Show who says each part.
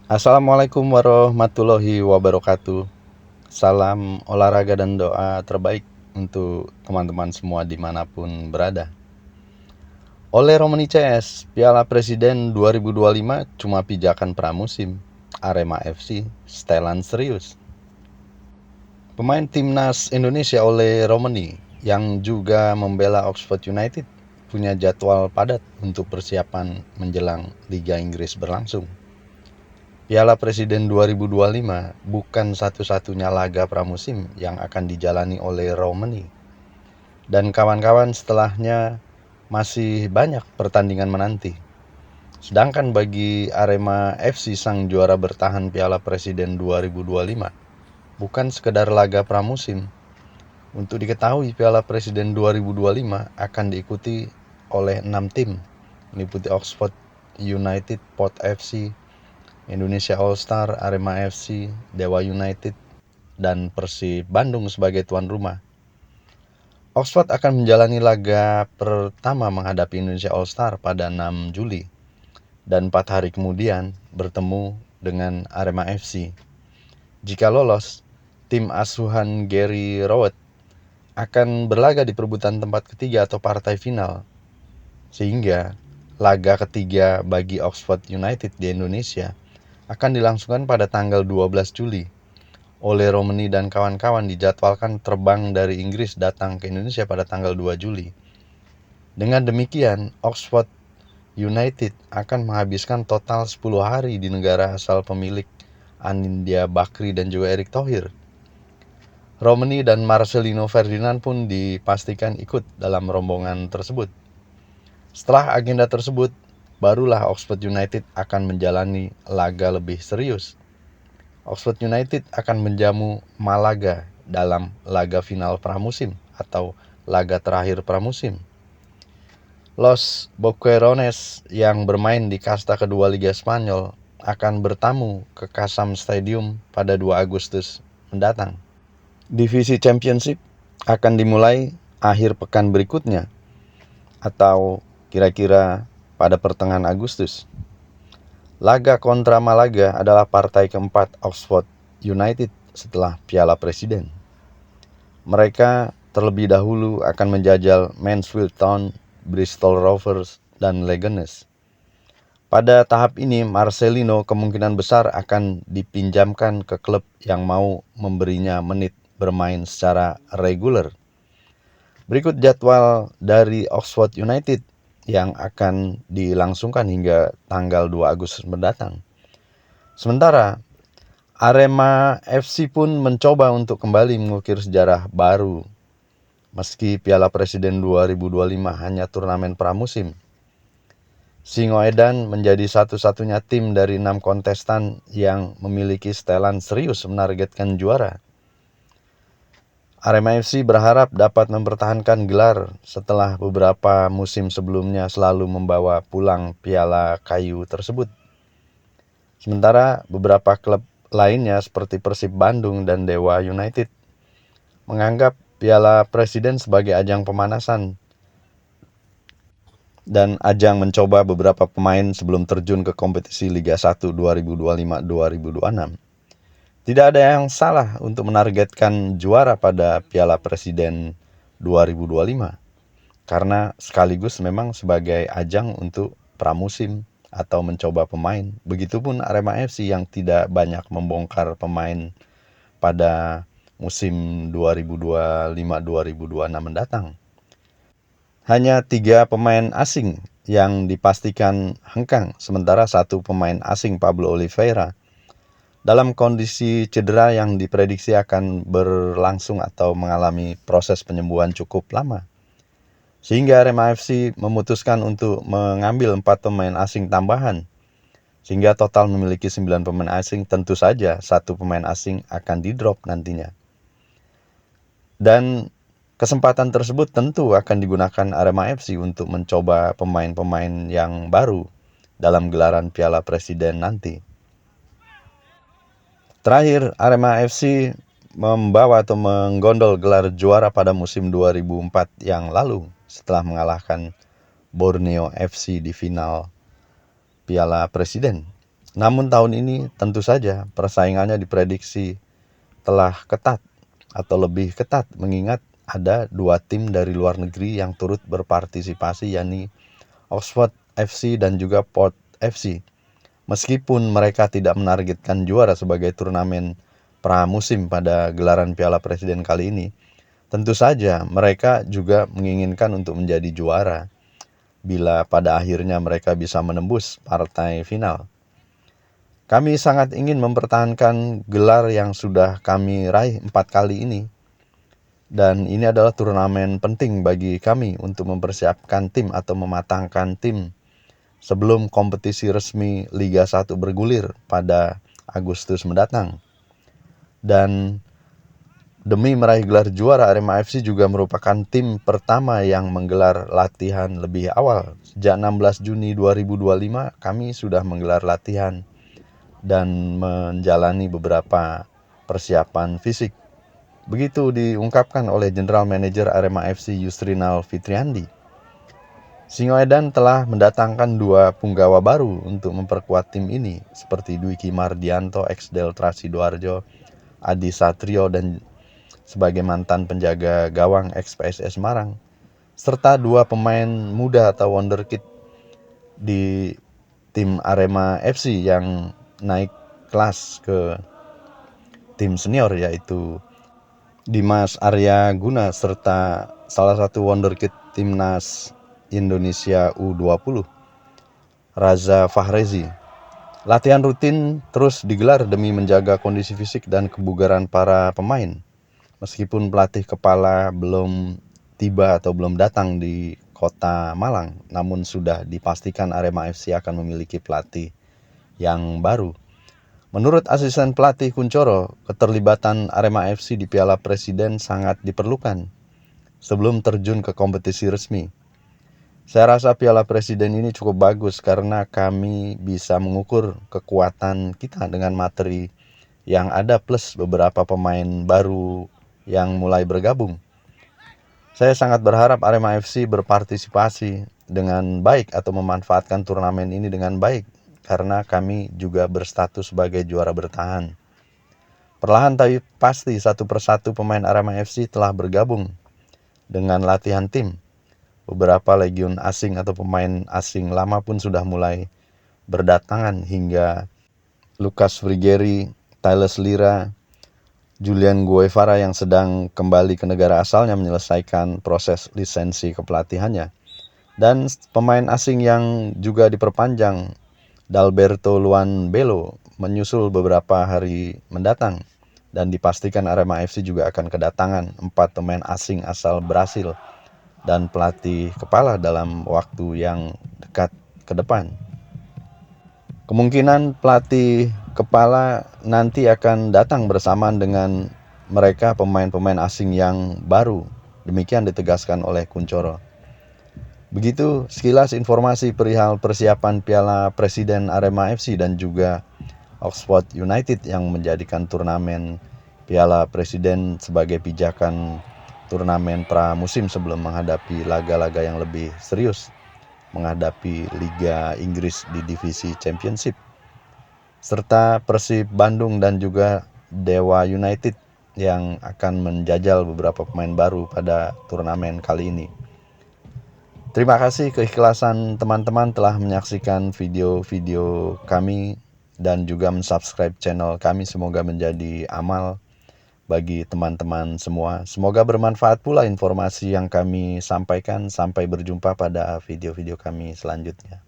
Speaker 1: Assalamualaikum warahmatullahi wabarakatuh. Salam olahraga dan doa terbaik untuk teman-teman semua dimanapun berada. Oleh Romani CS, Piala Presiden 2025 cuma pijakan pramusim. Arema FC, setelan serius. Pemain timnas Indonesia oleh Romani yang juga membela Oxford United punya jadwal padat untuk persiapan menjelang Liga Inggris berlangsung. Piala Presiden 2025 bukan satu-satunya laga pramusim yang akan dijalani oleh Romani. Dan kawan-kawan setelahnya masih banyak pertandingan menanti. Sedangkan bagi Arema FC sang juara bertahan Piala Presiden 2025, bukan sekedar laga pramusim. Untuk diketahui Piala Presiden 2025 akan diikuti oleh 6 tim, meliputi Oxford United, Port FC, Indonesia All Star, Arema FC, Dewa United, dan Persib Bandung sebagai tuan rumah. Oxford akan menjalani laga pertama menghadapi Indonesia All Star pada 6 Juli dan 4 hari kemudian bertemu dengan Arema FC. Jika lolos, tim asuhan Gary Rowett akan berlaga di perebutan tempat ketiga atau partai final, sehingga laga ketiga bagi Oxford United di Indonesia akan dilangsungkan pada tanggal 12 Juli. Oleh Romani dan kawan-kawan dijadwalkan terbang dari Inggris datang ke Indonesia pada tanggal 2 Juli. Dengan demikian, Oxford United akan menghabiskan total 10 hari di negara asal pemilik Anindya Bakri dan juga Erick Thohir. Romani dan Marcelino Ferdinand pun dipastikan ikut dalam rombongan tersebut. Setelah agenda tersebut, barulah Oxford United akan menjalani laga lebih serius. Oxford United akan menjamu Malaga dalam laga final pramusim atau laga terakhir pramusim. Los Boquerones yang bermain di kasta kedua Liga Spanyol akan bertamu ke Kasam Stadium pada 2 Agustus mendatang. Divisi Championship akan dimulai akhir pekan berikutnya atau kira-kira pada pertengahan Agustus. Laga kontra Malaga adalah partai keempat Oxford United setelah Piala Presiden. Mereka terlebih dahulu akan menjajal Mansfield Town, Bristol Rovers, dan Leganes. Pada tahap ini, Marcelino kemungkinan besar akan dipinjamkan ke klub yang mau memberinya menit bermain secara reguler. Berikut jadwal dari Oxford United yang akan dilangsungkan hingga tanggal 2 Agustus mendatang. Sementara Arema FC pun mencoba untuk kembali mengukir sejarah baru. Meski Piala Presiden 2025 hanya turnamen pramusim, Singoedan menjadi satu-satunya tim dari 6 kontestan yang memiliki setelan serius menargetkan juara. Arema FC berharap dapat mempertahankan gelar setelah beberapa musim sebelumnya selalu membawa pulang piala kayu tersebut. Sementara beberapa klub lainnya seperti Persib Bandung dan Dewa United menganggap Piala Presiden sebagai ajang pemanasan dan ajang mencoba beberapa pemain sebelum terjun ke kompetisi Liga 1 2025-2026. Tidak ada yang salah untuk menargetkan juara pada Piala Presiden 2025 karena sekaligus memang sebagai ajang untuk pramusim atau mencoba pemain. Begitupun Arema FC yang tidak banyak membongkar pemain pada musim 2025-2026 mendatang. Hanya 3 pemain asing yang dipastikan hengkang, sementara 1 pemain asing Pablo Oliveira dalam kondisi cedera yang diprediksi akan berlangsung atau mengalami proses penyembuhan cukup lama. Sehingga Arema FC memutuskan untuk mengambil 4 pemain asing tambahan. Sehingga total memiliki 9 pemain asing, tentu saja 1 pemain asing akan di-drop nantinya. Dan kesempatan tersebut tentu akan digunakan Arema FC untuk mencoba pemain-pemain yang baru dalam gelaran Piala Presiden nanti. Terakhir, Arema FC membawa atau menggondol gelar juara pada musim 2004 yang lalu setelah mengalahkan Borneo FC di final Piala Presiden. Namun tahun ini tentu saja persaingannya diprediksi telah ketat atau lebih ketat mengingat ada 2 tim dari luar negeri yang turut berpartisipasi, yakni Oxford FC dan juga Port FC. Meskipun mereka tidak menargetkan juara sebagai turnamen pramusim pada gelaran Piala Presiden kali ini, tentu saja mereka juga menginginkan untuk menjadi juara bila pada akhirnya mereka bisa menembus partai final. Kami sangat ingin mempertahankan gelar yang sudah kami raih 4 kali ini. Dan ini adalah turnamen penting bagi kami untuk mempersiapkan tim atau mematangkan tim sebelum kompetisi resmi Liga 1 bergulir pada Agustus mendatang. Dan demi meraih gelar juara, Arema FC juga merupakan tim pertama yang menggelar latihan lebih awal. Sejak 16 Juni 2025 kami sudah menggelar latihan dan menjalani beberapa persiapan fisik. Begitu diungkapkan oleh General Manager Arema FC Yusrinal Fitriandi. Singoedan telah mendatangkan 2 punggawa baru untuk memperkuat tim ini, seperti Dwiki Mardianto, ex Delta Sidoarjo, Adi Satrio, dan sebagai mantan penjaga gawang ex PSS Semarang, serta 2 pemain muda atau wonderkid di tim Arema FC yang naik kelas ke tim senior, yaitu Dimas Arya Guna serta salah satu wonderkid timnas Indonesia U20, Raza Fahrezi. Latihan rutin terus digelar demi menjaga kondisi fisik dan kebugaran para pemain. Meskipun pelatih kepala belum tiba atau belum datang di kota Malang, namun sudah dipastikan Arema FC akan memiliki pelatih yang baru. Menurut asisten pelatih Kuncoro, keterlibatan Arema FC di Piala Presiden sangat diperlukan sebelum terjun ke kompetisi resmi. Saya rasa Piala Presiden ini cukup bagus karena kami bisa mengukur kekuatan kita dengan materi yang ada plus beberapa pemain baru yang mulai bergabung. Saya sangat berharap Arema FC berpartisipasi dengan baik atau memanfaatkan turnamen ini dengan baik karena kami juga berstatus sebagai juara bertahan. Perlahan tapi pasti satu persatu pemain Arema FC telah bergabung dengan latihan tim. Beberapa legion asing atau pemain asing lama pun sudah mulai berdatangan hingga Lucas Frigeri, Thales Lira, Julian Guevara yang sedang kembali ke negara asalnya menyelesaikan proses lisensi kepelatihannya. Dan pemain asing yang juga diperpanjang, Dalberto Luan Belo, menyusul beberapa hari mendatang. Dan dipastikan Arema FC juga akan kedatangan 4 pemain asing asal Brasil dan pelatih kepala dalam waktu yang dekat ke depan. Kemungkinan pelatih kepala nanti akan datang bersamaan dengan mereka pemain-pemain asing yang baru. Demikian ditegaskan oleh Kuncoro. Begitu sekilas informasi perihal persiapan Piala Presiden Arema FC dan juga Oxford United yang menjadikan turnamen Piala Presiden sebagai pijakan turnamen pramusim sebelum menghadapi laga-laga yang lebih serius, menghadapi Liga Inggris di divisi Championship, serta Persib Bandung dan juga Dewa United yang akan menjajal beberapa pemain baru pada turnamen kali ini. Terima kasih keikhlasan teman-teman telah menyaksikan video-video kami dan juga mensubscribe channel kami. Semoga menjadi amal bagi teman-teman semua. Semoga bermanfaat pula informasi yang kami sampaikan. Sampai berjumpa pada video-video kami selanjutnya.